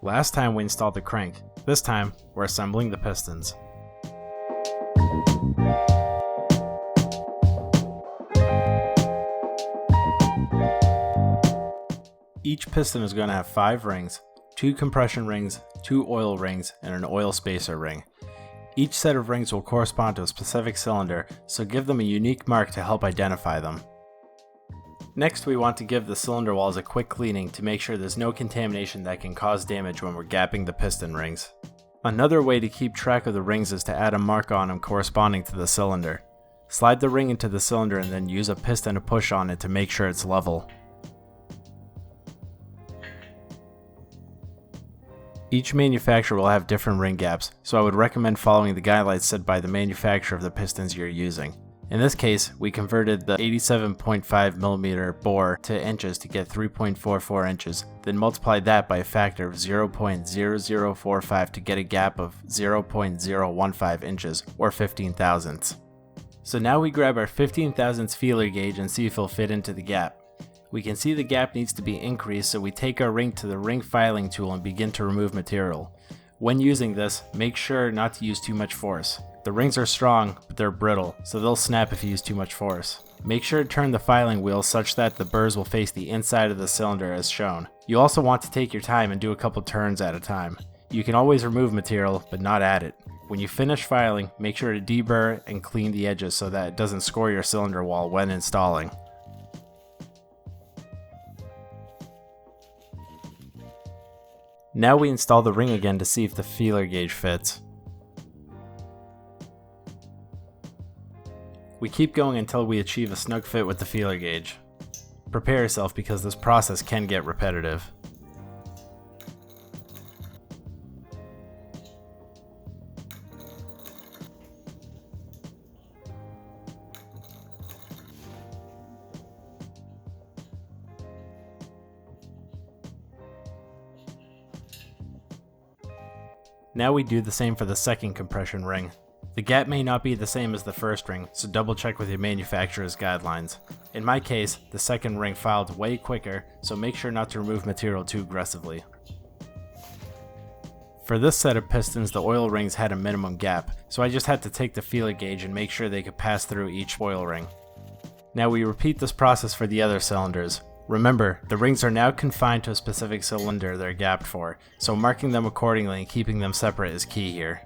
Last time we installed the crank. This time, we're assembling the pistons. Each piston is going to have 5 rings, 2 compression rings, 2 oil rings, and an oil spacer ring. Each set of rings will correspond to a specific cylinder, so give them a unique mark to help identify them. Next, we want to give the cylinder walls a quick cleaning to make sure there's no contamination that can cause damage when we're gapping the piston rings. Another way to keep track of the rings is to add a mark on them corresponding to the cylinder. Slide the ring into the cylinder and then use a piston to push on it to make sure it's level. Each manufacturer will have different ring gaps, so I would recommend following the guidelines set by the manufacturer of the pistons you're using. In this case, we converted the 87.5mm bore to inches to get 3.44 inches, then multiplied that by a factor of 0.0045 to get a gap of 0.015 inches, or 15 thousandths. So now we grab our 15 thousandths feeler gauge and see if it'll fit into the gap. We can see the gap needs to be increased, so we take our ring to the ring filing tool and begin to remove material. When using this, make sure not to use too much force. The rings are strong, but they're brittle, so they'll snap if you use too much force. Make sure to turn the filing wheel such that the burrs will face the inside of the cylinder as shown. You also want to take your time and do a couple turns at a time. You can always remove material, but not add it. When you finish filing, make sure to deburr and clean the edges so that it doesn't score your cylinder wall when installing. Now we install the ring again to see if the feeler gauge fits. We keep going until we achieve a snug fit with the feeler gauge. Prepare yourself because this process can get repetitive. Now we do the same for the second compression ring. The gap may not be the same as the first ring, so double check with your manufacturer's guidelines. In my case, the second ring filed way quicker, so make sure not to remove material too aggressively. For this set of pistons, the oil rings had a minimum gap, so I just had to take the feeler gauge and make sure they could pass through each oil ring. Now we repeat this process for the other cylinders. Remember, the rings are now confined to a specific cylinder they're gapped for, so marking them accordingly and keeping them separate is key here.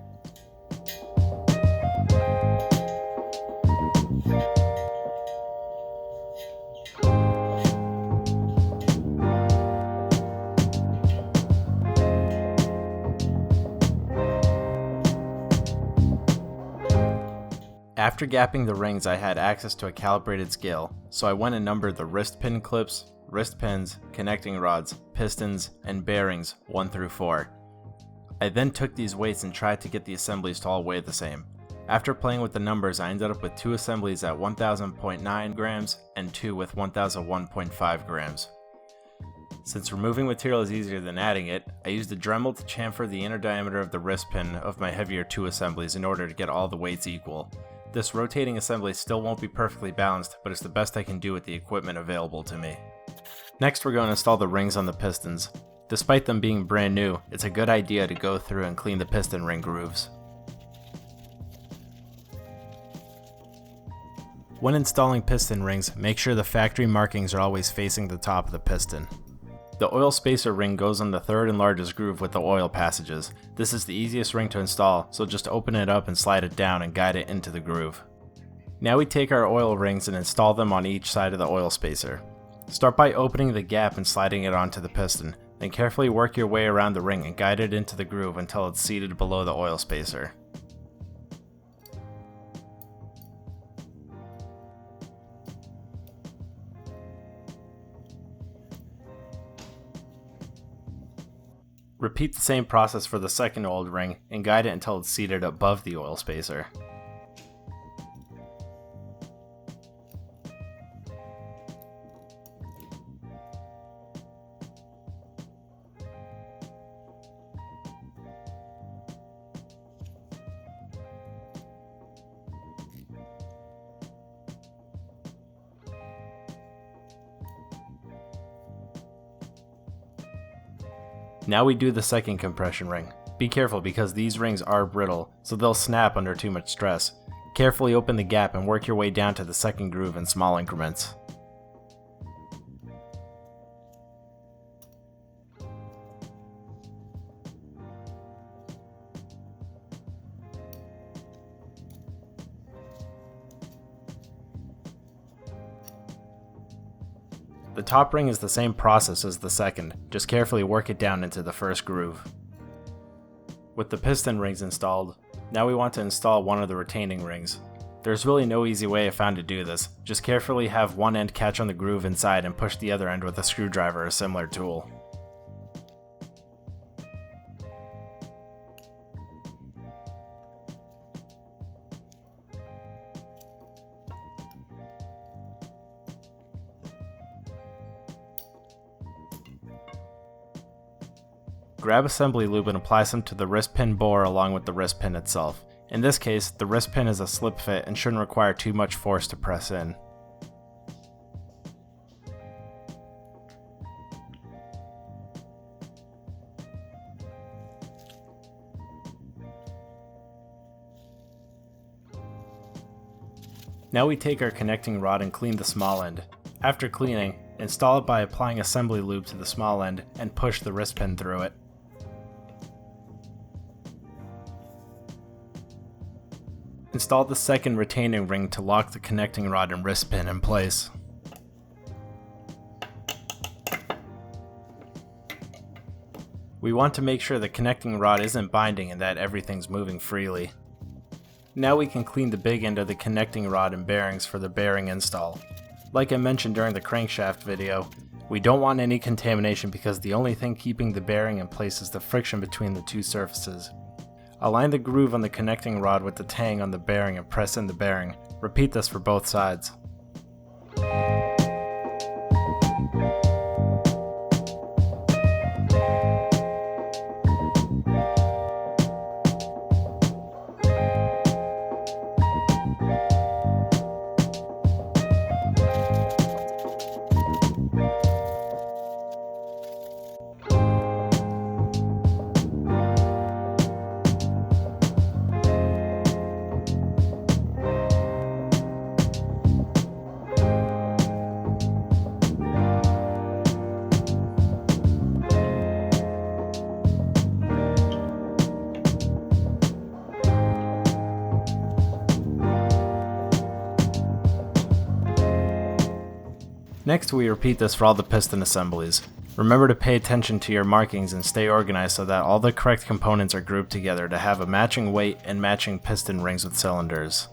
After gapping the rings, I had access to a calibrated scale, so I went and numbered the wrist pin clips, wrist pins, connecting rods, pistons, and bearings 1 through 4. I then took these weights and tried to get the assemblies to all weigh the same. After playing with the numbers, I ended up with 2 assemblies at 1000.9 grams and 2 with 1001.5 grams. Since removing material is easier than adding it, I used a Dremel to chamfer the inner diameter of the wrist pin of my heavier 2 assemblies in order to get all the weights equal. This rotating assembly still won't be perfectly balanced, but it's the best I can do with the equipment available to me. Next, we're going to install the rings on the pistons. Despite them being brand new, it's a good idea to go through and clean the piston ring grooves. When installing piston rings, make sure the factory markings are always facing the top of the piston. The oil spacer ring goes on the third and largest groove with the oil passages. This is the easiest ring to install, so just open it up and slide it down and guide it into the groove. Now we take our oil rings and install them on each side of the oil spacer. Start by opening the gap and sliding it onto the piston, then carefully work your way around the ring and guide it into the groove until it's seated below the oil spacer. Repeat the same process for the second oil ring and guide it until it's seated above the oil spacer. Now we do the second compression ring. Be careful because these rings are brittle, so they'll snap under too much stress. Carefully open the gap and work your way down to the second groove in small increments. The top ring is the same process as the second, just carefully work it down into the first groove. With the piston rings installed, now we want to install one of the retaining rings. There's really no easy way I found to do this, just carefully have one end catch on the groove inside and push the other end with a screwdriver or similar tool. Grab assembly lube and apply some to the wrist pin bore along with the wrist pin itself. In this case, the wrist pin is a slip fit and shouldn't require too much force to press in. Now we take our connecting rod and clean the small end. After cleaning, install it by applying assembly lube to the small end and push the wrist pin through it. Install the second retaining ring to lock the connecting rod and wrist pin in place. We want to make sure the connecting rod isn't binding and that everything's moving freely. Now we can clean the big end of the connecting rod and bearings for the bearing install. Like I mentioned during the crankshaft video, we don't want any contamination because the only thing keeping the bearing in place is the friction between the two surfaces. Align the groove on the connecting rod with the tang on the bearing and press in the bearing. Repeat this for both sides. Next, we repeat this for all the piston assemblies. Remember to pay attention to your markings and stay organized so that all the correct components are grouped together to have a matching weight and matching piston rings with cylinders.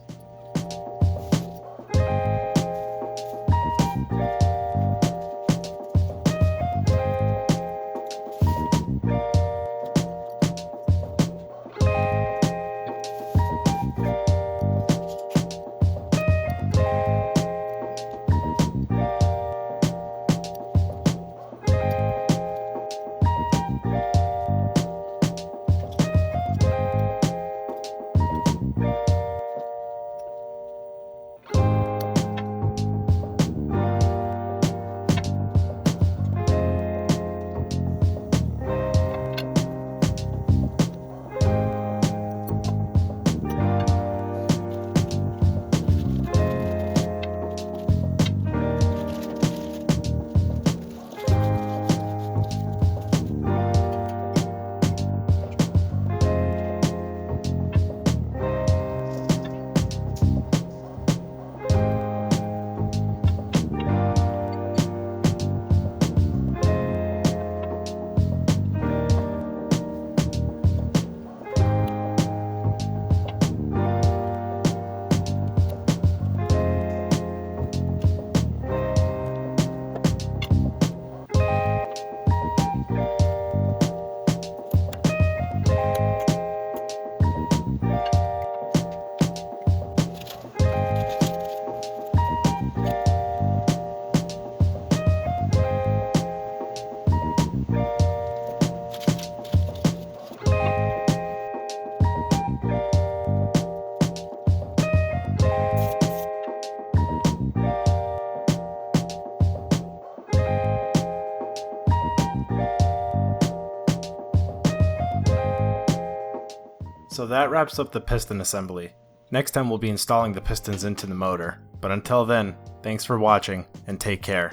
So that wraps up the piston assembly. Next time we'll be installing the pistons into the motor, but until then, thanks for watching and take care.